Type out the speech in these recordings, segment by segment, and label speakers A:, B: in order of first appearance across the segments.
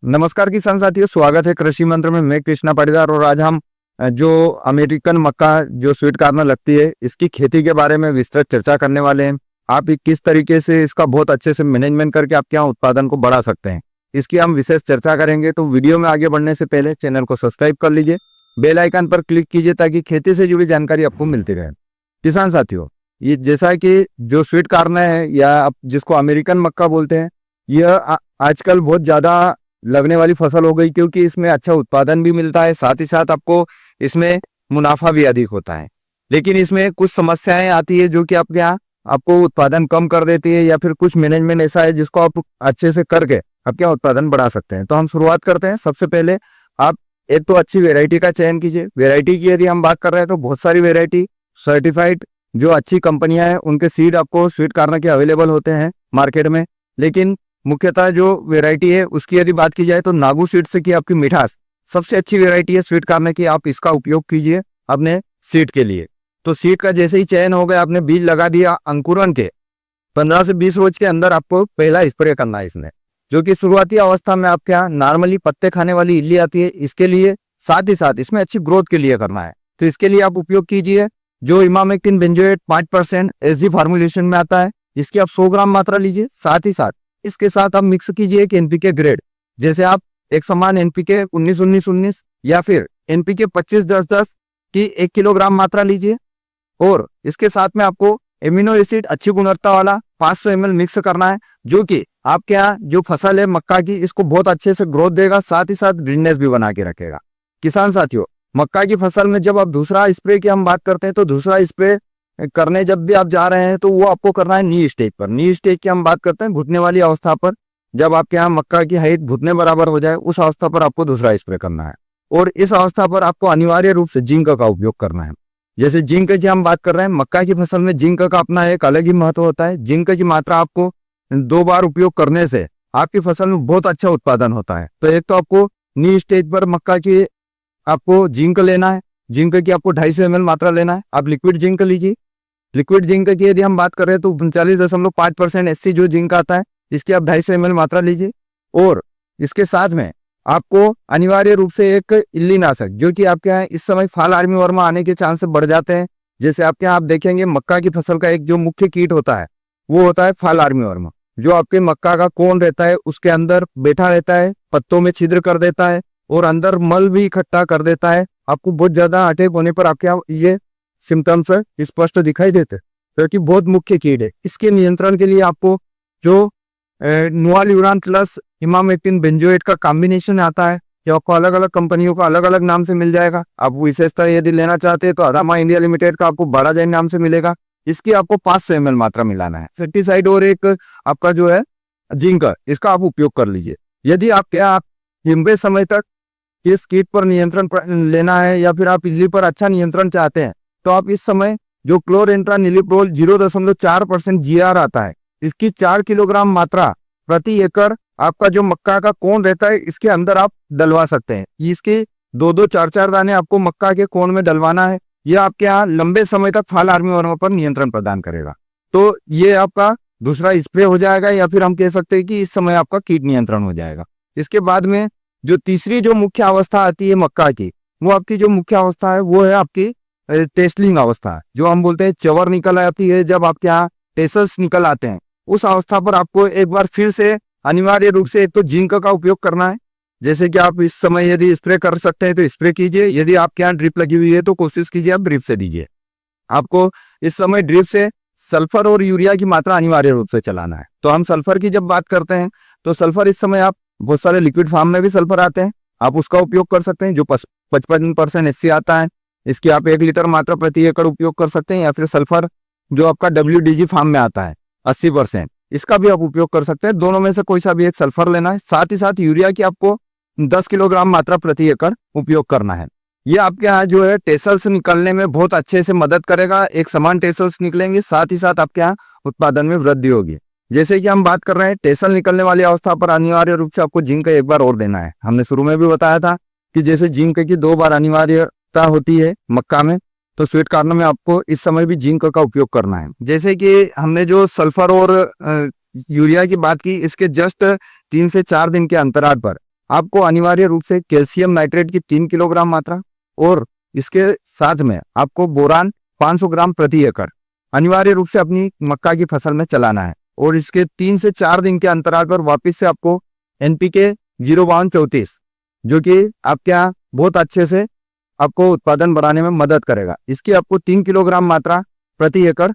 A: नमस्कार किसान साथियों, स्वागत है कृषि मंत्र में। मैं कृष्णा पाटीदार और आज हम जो अमेरिकन मक्का जो स्वीट कॉर्न लगती है इसकी खेती के बारे में विस्तृत चर्चा करने वाले हैं। आप किस तरीके से इसका बहुत अच्छे से मैनेजमेंट करके आपके यहाँ उत्पादन को बढ़ा सकते हैं, इसकी हम विशेष चर्चा करेंगे। तो वीडियो में आगे बढ़ने से पहले चैनल को सब्सक्राइब कर लीजिए, बेल आइकन पर क्लिक कीजिए ताकि खेती से जुड़ी जानकारी आपको मिलती रहे। किसान साथियों, ये जैसा कि जो स्वीट कॉर्न है या जिसको अमेरिकन मक्का बोलते हैं, यह आजकल बहुत ज़्यादा लगने वाली फसल हो गई क्योंकि इसमें अच्छा उत्पादन भी मिलता है, साथ ही साथ आपको इसमें मुनाफा भी अधिक होता है। लेकिन इसमें कुछ समस्याएं आती है जो कि आपके यहाँ आपको उत्पादन कम कर देती है, या फिर कुछ मैनेजमेंट ऐसा है जिसको आप अच्छे से करके आपके यहाँ उत्पादन बढ़ा सकते हैं। तो हम शुरुआत करते हैं। सबसे पहले आप एक तो अच्छी वेराइटी का चयन कीजिए। वेराइटी की यदि हम बात कर रहे हैं तो बहुत सारी वेराइटी सर्टिफाइड जो अच्छी कंपनियां हैं उनके सीड आपको स्वीट कॉर्न के अवेलेबल होते हैं मार्केट में। लेकिन मुख्यतः जो वेराइटी है उसकी यदि बात की जाए तो नागू सीड्स की आपकी मिठास सबसे अच्छी वेराइटी है स्वीट कॉर्न की। आप इसका उपयोग कीजिए अपने सीड के लिए। तो सीड का जैसे ही चयन हो गया, आपने बीज लगा दिया, अंकुरन के 15 से 20 रोज के अंदर आपको पहला स्प्रे करना है इसमें, जो कि शुरुआती अवस्था में आपके यहाँ नॉर्मली पत्ते खाने वाली इल्ली आती है, इसके लिए साथ ही साथ इसमें अच्छी ग्रोथ के लिए करना है। तो इसके लिए आप उपयोग कीजिए जो इमामेक्टिन बेंजोएट 5% एसजी फार्मुलेशन में आता है, इसकी आप 100 ग्राम मात्रा लीजिए। साथ ही साथ इसके साथ आप मिक्स कीजिए एक एनपीके ग्रेड, जैसे आप एक समान एनपीके 19-19-19 या फिर एनपीके 25-10-10 की 1 किलोग्राम मात्रा लीजिए। और इसके साथ में आपको एमिनो एसिड अच्छी गुणवत्ता वाला 500 ml मिक्स करना है, जो कि आपके यहाँ जो फसल है मक्का की इसको बहुत अच्छे से ग्रोथ देगा, साथ ही साथ ग्रीननेस भी बना के रखेगा। किसान साथियों, मक्का की फसल में जब आप दूसरा स्प्रे की हम बात करते हैं तो दूसरा स्प्रे करने जब भी आप जा रहे हैं तो वो आपको करना है नी स्टेज पर। नी स्टेज की हम बात करते हैं घुटने वाली अवस्था पर, जब आपके यहाँ मक्का की हाइट घुटने बराबर हो जाए उस अवस्था पर आपको दूसरा स्प्रे करना है। और इस अवस्था पर आपको अनिवार्य रूप से जिंक का उपयोग करना है। जैसे जिंक की हम बात कर रहे हैं, मक्का की फसल में जिंक का अपना एक अलग ही महत्व होता है। जिंक की मात्रा आपको 2 बार उपयोग करने से आपकी फसल में बहुत अच्छा उत्पादन होता है। तो एक तो आपको नी स्टेज पर मक्का की आपको जिंक लेना है, जिंक की आपको 250 ml मात्रा लेना है। आप लिक्विड जिंक लीजिए। लिक्विड जिंक की यदि हम बात कर रहे हैं तो 39.5% एससी जो जिंक आता है, इसकी आप 250 ml मात्रा लीजिए। और इसके साथ में आपको अनिवार्य रूप से एक इल्ली नाशक, जो कि आपके यहाँ इस समय फाल आर्मी वर्म आने के चांस बढ़ जाते हैं। जैसे आपके यहाँ आप देखेंगे मक्का की फसल का एक जो मुख्य कीट होता है वो होता है फाल आर्मी वर्म, जो आपके मक्का का कोन रहता है उसके अंदर बैठा रहता है, पत्तों में छिद्र कर देता है और अंदर मल भी इकट्ठा कर देता है। आपको बहुत ज्यादा अटैक होने पर आपके यहाँ ये सिम्टम्स स्पष्ट दिखाई देते, क्योंकि बहुत मुख्य कीट है। इसके नियंत्रण के लिए आपको जो नोवाल्यूरान प्लस इमामेक्टिन बेंजोएट का कॉम्बिनेशन आता है, जो आपको अलग अलग कंपनियों का अलग अलग नाम से मिल जाएगा। आप विशेषता यदि लेना चाहते हैं तो अदामा इंडिया लिमिटेड का आपको 12 जैन नाम से मिलेगा। इसकी आपको 500 ml मात्रा मिलाना है। सेटिसाइड और एक आपका जो है जिंक, इसका आप उपयोग कर लीजिए। यदि आप लंबे समय तक इस कीट पर नियंत्रण लेना है या फिर आप इल्ली पर अच्छा नियंत्रण चाहते हैं तो आप इस समय जो क्लोरेंट्रानिलिप्रोल 0.4% जीआर आता है, इसकी 4 किलोग्राम मात्रा प्रति एकड़ आपका जो मक्का का कोन रहता है इसके अंदर आप डलवा सकते हैं। इसके 2-2, 4-4 दाने आपको मक्का के कोन में डलवाना है। यह आपके यहाँ लंबे समय तक फाल आर्मी वर्म पर नियंत्रण प्रदान करेगा। तो ये आपका दूसरा स्प्रे हो जाएगा, या फिर हम कह सकते हैं कि इस समय आपका कीट नियंत्रण हो जाएगा। इसके बाद में जो तीसरी जो मुख्य अवस्था आती है मक्का की, वो आपकी जो मुख्य अवस्था है वो है आपकी टेस्लिंग अवस्था, जो हम बोलते हैं चवर निकल आती है। जब आपके यहाँ टेसल्स निकल आते हैं उस अवस्था पर आपको एक बार फिर से अनिवार्य रूप से एक तो जिंक का उपयोग करना है। जैसे कि आप इस समय यदि स्प्रे कर सकते हैं तो स्प्रे कीजिए, यदि आपके यहाँ ड्रिप लगी हुई है तो कोशिश कीजिए आप ड्रिप से दीजिए। आपको इस समय ड्रिप से सल्फर और यूरिया की मात्रा अनिवार्य रूप से चलाना है। तो हम सल्फर की जब बात करते हैं तो सल्फर इस समय आप बहुत सारे लिक्विड फॉर्म में भी सल्फर आते हैं, आप उसका उपयोग कर सकते हैं। जो 55% एससी आता है, इसकी आप 1 लीटर मात्रा प्रति एकड़ उपयोग कर सकते हैं। या फिर सल्फर जो आपका WDG फॉर्म में आता है 80%, इसका भी आप उपयोग कर सकते हैं। दोनों में से कोई सा भी एक सल्फर लेना है। साथ ही साथ यूरिया की आपको 10 किलोग्राम मात्रा प्रति एकड़ उपयोग करना है। ये आपके यहाँ जो है टेसल्स निकलने में बहुत अच्छे से मदद करेगा। एक समान टेसल्स निकलेंगे, साथ ही साथ आपके यहाँ उत्पादन में वृद्धि होगी। जैसे कि हम बात कर रहे हैं टेसल निकलने वाली अवस्था पर अनिवार्य रूप से आपको जिंक एक बार और देना है। हमने शुरू में भी बताया था कि जैसे जिंक की 2 बार अनिवार्यता होती है मक्का में, तो स्वीट कॉर्न में आपको इस समय भी जिंक का उपयोग करना है। जैसे कि हमने जो सल्फर और यूरिया की बात की, इसके जस्ट 3 से 4 दिन के अंतराल पर आपको अनिवार्य रूप से कैल्शियम नाइट्रेट की 3 किलोग्राम मात्रा और इसके साथ में आपको बोरान 500 ग्राम प्रति एकड़ अनिवार्य रूप से अपनी मक्का की फसल में चलाना है। और इसके 3 से 4 दिन के अंतराल पर वापस से आपको एनपीके 05234 जो कि आपके यहाँ बहुत अच्छे से आपको उत्पादन बढ़ाने में मदद करेगा, इसकी आपको 3 किलोग्राम मात्रा प्रति एकड़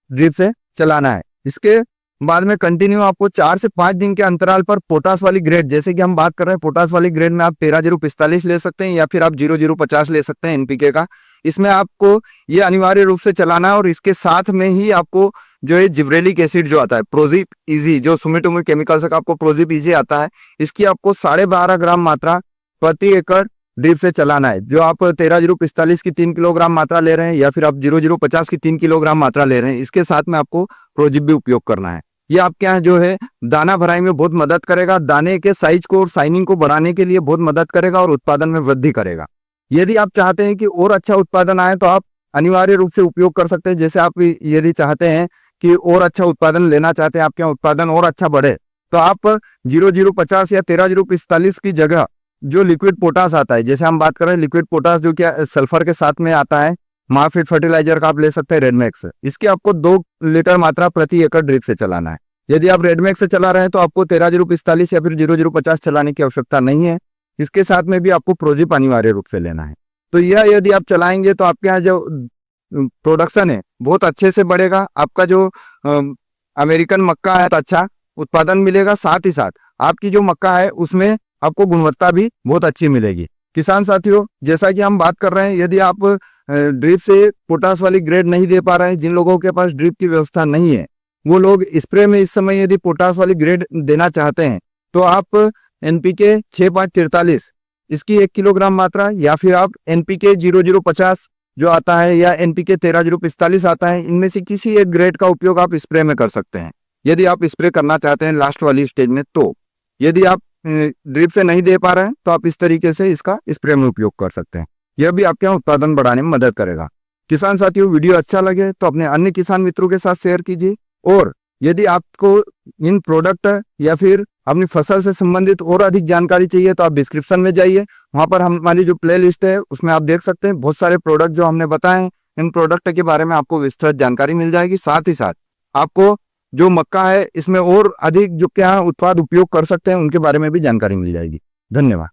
A: ड्रिप से चलाना है। इसके बाद में कंटिन्यू आपको 4 से 5 दिन के अंतराल पर पोटास वाली ग्रेड, जैसे कि हम बात कर रहे हैं पोटास वाली ग्रेड में आप 13-045 ले सकते हैं या फिर आप 0050 ले सकते हैं एनपीके का। इसमें आपको ये अनिवार्य रूप से चलाना है और इसके साथ में ही आपको जो है जिब्रेलिक एसिड जो आता है प्रोजिप इजी, जो सुमिटोमो केमिकल्स का आपको प्रोजिप इजी आता है, इसकी आपको 12.5 ग्राम मात्रा प्रति एकड़ ड्रिप से चलाना है। जो आप 13-045 की 3 किलोग्राम मात्रा ले रहे हैं या फिर आप 0050 की 3 किलोग्राम मात्रा ले रहे हैं, इसके साथ में आपको प्रोजिप भी उपयोग करना है। ये आपके यहाँ जो है दाना भराई में बहुत मदद करेगा, दाने के साइज को और शाइनिंग को बढ़ाने के लिए बहुत मदद करेगा और उत्पादन में वृद्धि करेगा। यदि आप चाहते हैं कि और अच्छा उत्पादन आए तो आप अनिवार्य रूप से उपयोग कर सकते हैं। जैसे आप यदि चाहते हैं कि और अच्छा उत्पादन लेना चाहते हैं, आपके यहाँ उत्पादन और अच्छा बढ़े, तो आप 0050 या 13-045 की जगह जो लिक्विड पोटास आता है, जैसे हम बात कर रहे हैं लिक्विड पोटास जो क्या सल्फर के साथ में आता है, माफिट फर्टिलाइजर का आप ले सकते हैं रेडमैक्स, इसकी आपको 2 लीटर मात्रा प्रति एकड़ ड्रिप से चलाना है। यदि आप रेडमैक्स से चला रहे हैं तो आपको 13-045 या फिर 0050 चलाने की आवश्यकता नहीं है। इसके साथ में भी आपको प्रोजिप अनिवार्य रूप से लेना है। तो यह यदि आप चलाएंगे तो आपके यहाँ जो प्रोडक्शन है बहुत अच्छे से बढ़ेगा। आपका जो अमेरिकन मक्का है तो अच्छा उत्पादन मिलेगा, साथ ही साथ आपकी जो मक्का है उसमें आपको गुणवत्ता भी बहुत अच्छी मिलेगी। किसान साथियों, जैसा कि हम बात कर रहे हैं, यदि आप ड्रिप से पोटास वाली ग्रेड नहीं दे पा रहे हैं, जिन लोगों के पास ड्रिप की व्यवस्था नहीं है, वो लोग स्प्रे में इस समय यदि पोटास वाली ग्रेड देना चाहते हैं तो आप एनपीके 6543 इसकी 1 किलोग्राम मात्रा या फिर आप एनपीके 0050 जो आता है या एनपीके 13-045 आता है, इनमें से किसी एक ग्रेड का उपयोग आप स्प्रे में कर सकते हैं यदि आप स्प्रे करना चाहते हैं लास्ट वाली स्टेज में। तो यदि आप ड्रिप से नहीं दे पा रहे हैं तो आप इस तरीके से इसका स्प्रे में उपयोग कर सकते हैं। यह भी आपके यहाँ उत्पादन बढ़ाने में मदद करेगा। किसान साथियों, वीडियो अच्छा लगे तो अपने अन्य किसान मित्रों के साथ शेयर कीजिए और यदि आपको इन प्रोडक्ट या फिर अपनी फसल से संबंधित और अधिक जानकारी चाहिए तो आप डिस्क्रिप्शन में जाइए, वहां पर हमारी जो प्ले लिस्ट है उसमें आप देख सकते हैं बहुत सारे प्रोडक्ट जो हमने बताए हैं। इन प्रोडक्ट के बारे में आपको विस्तृत जानकारी मिल जाएगी। साथ ही साथ आपको जो मक्का है इसमें और अधिक जो क्या उत्पाद उपयोग कर सकते हैं उनके बारे में भी जानकारी मिल जाएगी। धन्यवाद।